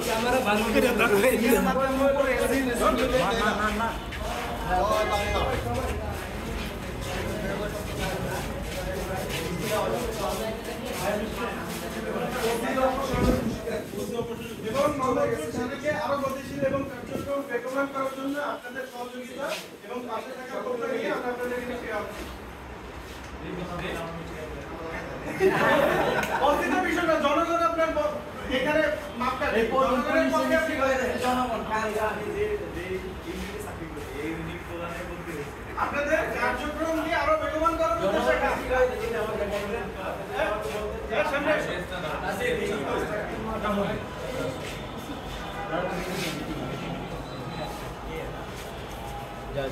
Camera ভালো করে ধরে না আরো গতিশীল এবং কার্যক্রম বেগবান করার জন্য আপনাদের সহযোগিতা এবং পাশে থাকা প্রত্যেককে নিয়ে আমরা আপনাদের বিষয়টা জনগণ আপনার এখানে মাপটা জনগণের পক্ষে আপনি জনগণ আপনাদের কার্যক্রম নিয়ে আরো বেগবান করার উদ্দেশ্যে যা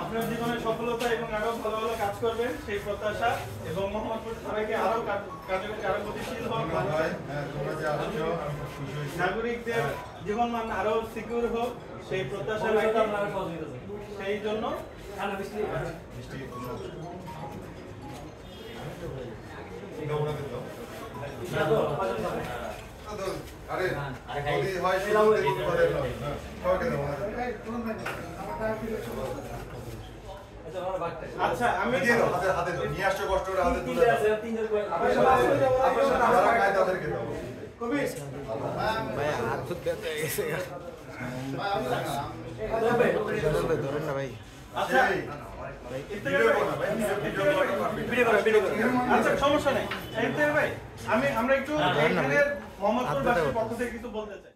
আপনার জীবনে সফলতা এবং আরো ভালো ভালো কাজ করবেন সেই প্রত্যাশা এবং মোহাম্মদপুর সবাইকে আরো কার্যকরী আরো গতিশীল হোক, নাগরিকদের জীবনমান আরো সিকিউর হোক সেই প্রত্যাশা সেই জন্য আচ্ছা আমি হাতে নিয়ে আসছো কষ্ট করে হাতে তুলে ভাই হাত খুব ব্যথা হয়ে গেছে ধরেন না ভাই আচ্ছা আচ্ছা সমস্যা নেই ভাই আমরা একটু মোহাম্মদপুরবাসীর পক্ষ থেকে কিছু বলতে চাই।